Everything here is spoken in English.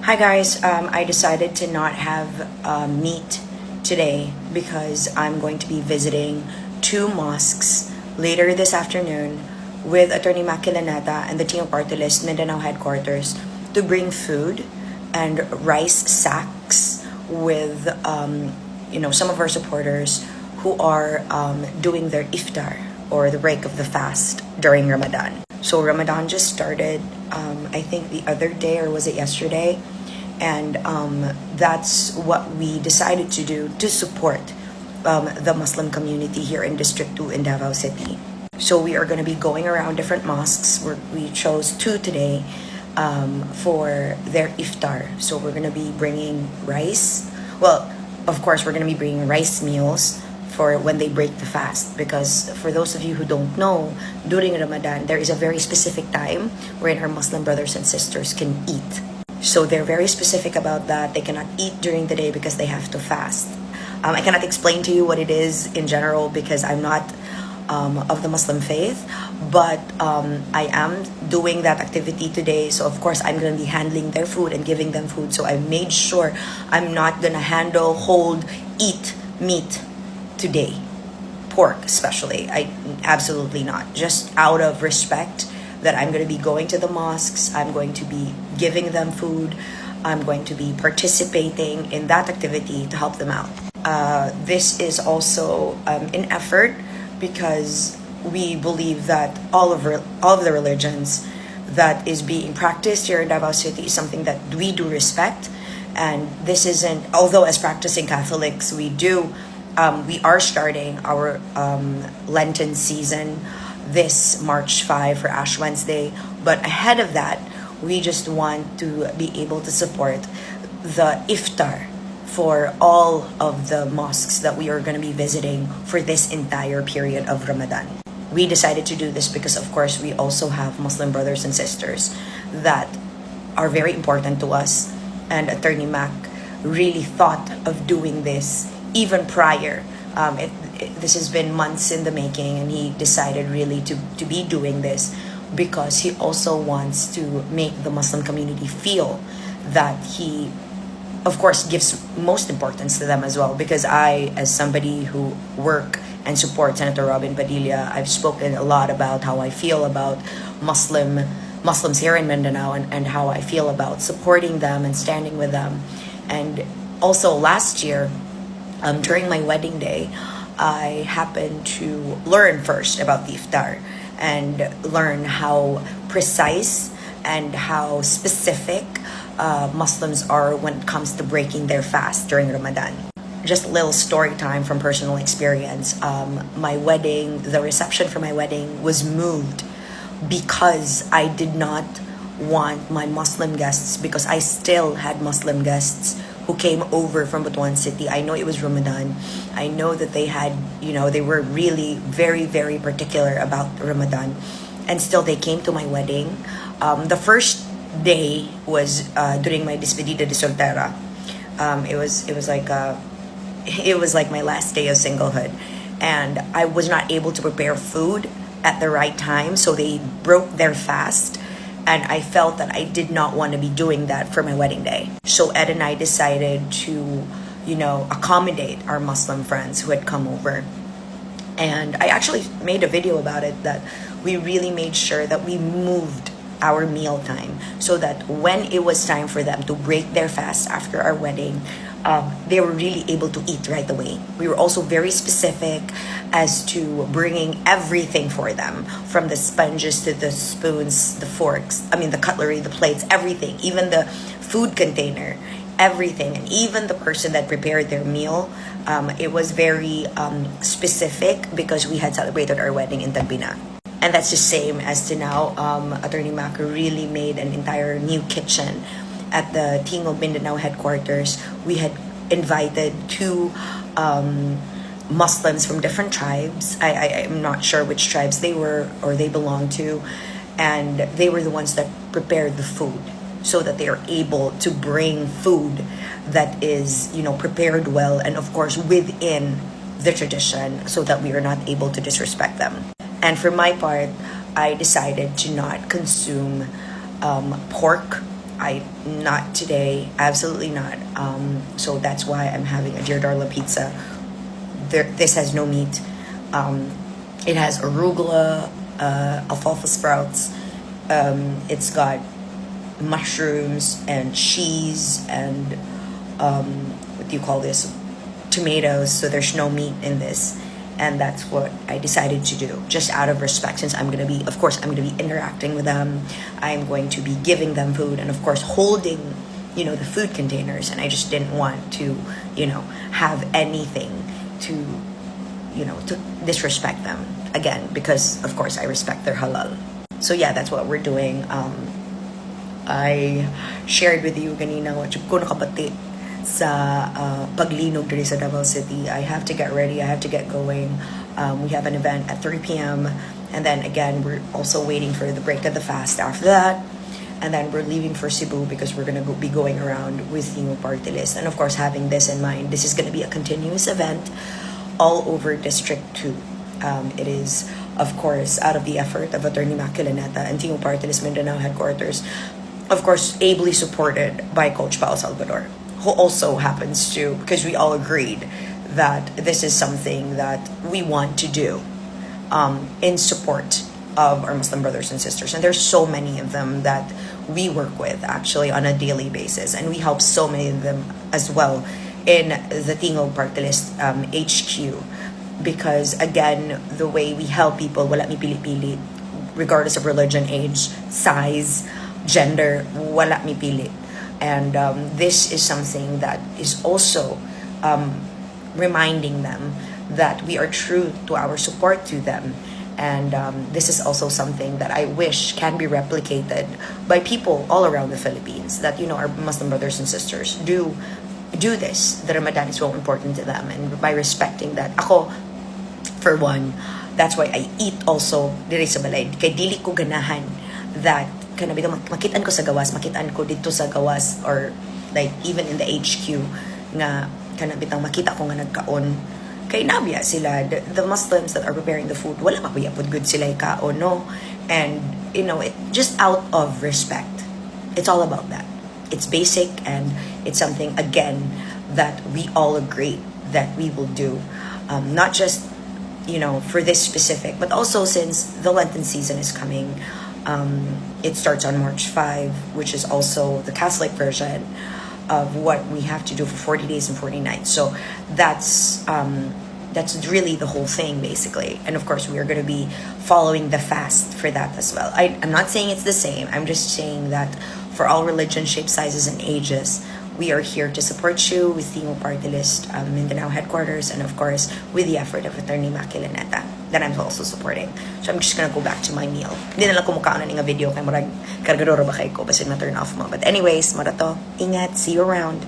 Hi guys, I decided to not have meat today because I'm going to be visiting two mosques later this afternoon with Attorney Makilaneta and the team of Party List Mindanao headquarters to bring food and rice sacks with some of our supporters who are doing their iftar or the break of the fast during Ramadan. So Ramadan just started, I think the other day, or was it yesterday? And that's what we decided to do to support the Muslim community here in District 2 in Davao City. So we are going to be going around different mosques. We chose two today for their iftar. So we're going to be bringing rice. Well, of course, we're going to be bringing rice meals for when they break the fast, because for those of you who don't know, during Ramadan there is a very specific time wherein our Muslim brothers and sisters can eat. So they're very specific about that. They cannot eat during the day because they have to fast. I cannot explain to you what it is in general because I'm not of the Muslim faith, but I am doing that activity today. So of course I'm going to be handling their food and giving them food. So I made sure I'm not going to eat meat today, pork especially. I absolutely not. Just out of respect that I'm going to be going to the mosques, I'm going to be giving them food, I'm going to be participating in that activity to help them out. This is also an effort because we believe that all of the religions that is being practiced here in Davao City is something that we do respect. And this isn't, although as practicing Catholics we are starting our Lenten season this March 5 for Ash Wednesday. But ahead of that, we just want to be able to support the iftar for all of the mosques that we are going to be visiting for this entire period of Ramadan. We decided to do this because, of course, we also have Muslim brothers and sisters that are very important to us. And Attorney Mac really thought of doing this even prior. This has been months in the making, and he decided really to be doing this because he also wants to make the Muslim community feel that he, of course, gives most importance to them as well. Because I, as somebody who work and support Senator Robin Padilla, I've spoken a lot about how I feel about Muslims here in Mindanao and how I feel about supporting them and standing with them. And also last year, during my wedding day, I happened to learn first about the iftar and learn how precise and how specific Muslims are when it comes to breaking their fast during Ramadan. Just a little story time from personal experience. The reception for my wedding was moved because I did not want my Muslim guests, because I still had Muslim guests who came over from Butuan City. I know it was Ramadan. I know that they were really very, very particular about Ramadan. And still they came to my wedding. The first day was during my despedida de soltera. It was like my last day of singlehood. And I was not able to prepare food at the right time, so they broke their fast. And I felt that I did not want to be doing that for my wedding day. So Ed and I decided to, accommodate our Muslim friends who had come over. And I actually made a video about it, that we really made sure that we moved our meal time so that when it was time for them to break their fast after our wedding, they were really able to eat right away. We were also very specific as to bringing everything for them, from the sponges to the spoons, the forks, the cutlery, the plates, everything, even the food container, everything, and even the person that prepared their meal. It was very specific because we had celebrated our wedding in Tagbina. And that's the same as to now. Attorney Mac really made an entire new kitchen at the Team of Mindanao headquarters. We had invited two Muslims from different tribes. I'm not sure which tribes they were or they belonged to. And they were the ones that prepared the food so that they are able to bring food that is, prepared well and of course within the tradition, so that we are not able to disrespect them. And for my part, I decided to not consume pork not today, absolutely not. So that's why I'm having a Dear Darla pizza. This has no meat. It has arugula, alfalfa sprouts. It's got mushrooms and cheese and what do you call this? Tomatoes. So there's no meat in this. And that's what I decided to do, just out of respect, since I'm gonna be, of course, I'm gonna be interacting with them. I'm going to be giving them food, and of course, holding, the food containers. And I just didn't want to, have anything to, to disrespect them again, because of course I respect their halal. So yeah, that's what we're doing. I shared with you kanina what ko nakabati sa paglinog dito sa Davao City. I have to get ready. I have to get going. We have an event at 3 p.m. And then again, we're also waiting for the break of the fast after that. And then we're leaving for Cebu because we're going to be going around with the party list. And of course, having this in mind, this is going to be a continuous event all over District 2. It is, of course, out of the effort of Attorney Makilaneta and Team Party List Mindanao headquarters, of course, ably supported by Coach Paul Salvador, who also happens to, because we all agreed that this is something that we want to do in support of our Muslim brothers and sisters. And there's so many of them that we work with actually on a daily basis. And we help so many of them as well in the Tingog Party List HQ. Because again, the way we help people, wala mi pili-pili, regardless of religion, age, size, gender, wala mi pili. And this is something that is also reminding them that we are true to our support to them. And this is also something that I wish can be replicated by people all around the Philippines, that, our Muslim brothers and sisters do this. The Ramadan is so important to them. And by respecting that, ako, for one, that's why I eat also diri sa balay. Kay dili ko ganahan that makitaan ko sa gawas, makitaan ko dito sa gawas, or like even in the HQ nga kanabitang makita ko nga nagkaon kay nabya sila, the Muslims that are preparing the food, wala pa pud good sila kaon, no? And it just out of respect. It's all about that. It's basic, and it's something again that we all agree that we will do, not just for this specific, but also since the Lenten season is coming. It starts on March 5, which is also the Catholic version of what we have to do for 40 days and 40 nights. So that's really the whole thing, basically. And of course, we are going to be following the fast for that as well. I'm not saying it's the same. I'm just saying that for all religion, shapes, sizes, and ages, we are here to support you with the Party List Mindanao headquarters, and of course with the effort of Attorney Makilaneta that I'm also supporting. So I'm just gonna go back to my meal. Hindi na lang kumukhaan na nga video kay marag kargadoro ba kay ko basin na turn off mo. But anyways, marato, ingat, see you around.